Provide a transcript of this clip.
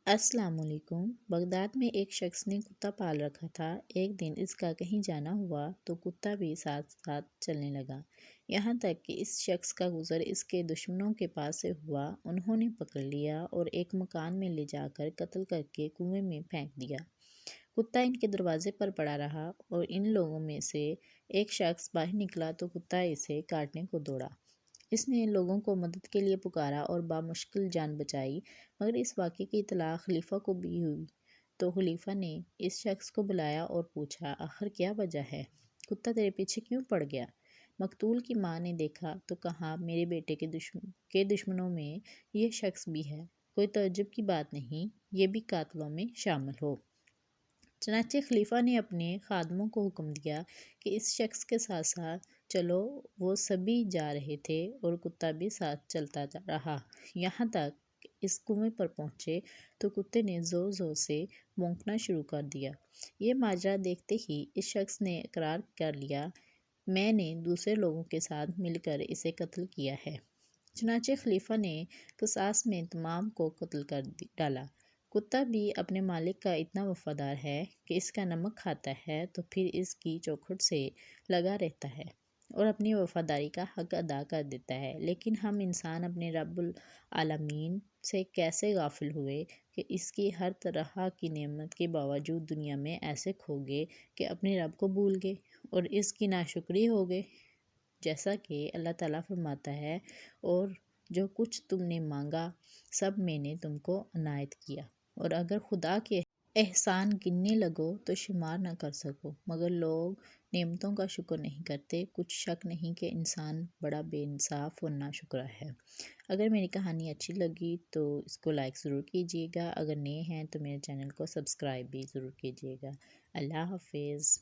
السلام علیکم۔ بغداد میں ایک شخص نے کتا پال رکھا تھا۔ ایک دن اس کا کہیں جانا ہوا تو کتا بھی ساتھ ساتھ چلنے لگا، یہاں تک کہ اس شخص کا گزر اس کے دشمنوں کے پاس سے ہوا۔ انہوں نے پکڑ لیا اور ایک مکان میں لے جا کر قتل کر کے کنویں میں پھینک دیا۔ کتا ان کے دروازے پر پڑا رہا اور ان لوگوں میں سے ایک شخص باہر نکلا تو کتا اسے کاٹنے کو دوڑا۔ اس نے لوگوں کو مدد کے لیے پکارا اور بامشکل جان بچائی، مگر اس واقعے کی اطلاع خلیفہ کو بھی ہوئی تو خلیفہ نے اس شخص کو بلایا اور پوچھا، آخر کیا وجہ ہے؟ کتا تیرے پیچھے کیوں پڑ گیا؟ مقتول کی ماں نے دیکھا تو کہا، میرے بیٹے کے دشمنوں میں یہ شخص بھی ہے۔ کوئی تعجب کی بات نہیں، یہ بھی قاتلوں میں شامل ہو۔ چنانچہ خلیفہ نے اپنے خادموں کو حکم دیا کہ اس شخص کے ساتھ ساتھ چلو۔ وہ سبھی جا رہے تھے اور کتا بھی ساتھ چلتا رہا، یہاں تک اس کنویں پر پہنچے تو کتے نے زور زور سے بھونکنا شروع کر دیا۔ یہ ماجرا دیکھتے ہی اس شخص نے اقرار کر لیا، میں نے دوسرے لوگوں کے ساتھ مل کر اسے قتل کیا ہے۔ چنانچہ خلیفہ نے قصاص میں تمام کو قتل کر ڈالا۔ کتا بھی اپنے مالک کا اتنا وفادار ہے کہ اس کا نمک کھاتا ہے تو پھر اس کی چوکھٹ سے لگا رہتا ہے اور اپنی وفاداری کا حق ادا کر دیتا ہے۔ لیکن ہم انسان اپنے رب العالمین سے کیسے غافل ہوئے کہ اس کی ہر طرح کی نعمت کے باوجود دنیا میں ایسے کھو گئے کہ اپنے رب کو بھول گئے اور اس کی ناشکری ہو گئے۔ جیسا کہ اللہ تعالیٰ فرماتا ہے، اور جو کچھ تم نے مانگا سب میں نے تم کو عنایت کیا، اور اگر خدا کے احسان گننے لگو تو شمار نہ کر سکو، مگر لوگ نعمتوں کا شکر نہیں کرتے۔ کچھ شک نہیں کہ انسان بڑا بے انصاف اور ناشکرا ہے۔ اگر میری کہانی اچھی لگی تو اس کو لائک ضرور کیجیے گا، اگر نئے ہیں تو میرے چینل کو سبسکرائب بھی ضرور کیجیے گا۔ اللہ حافظ۔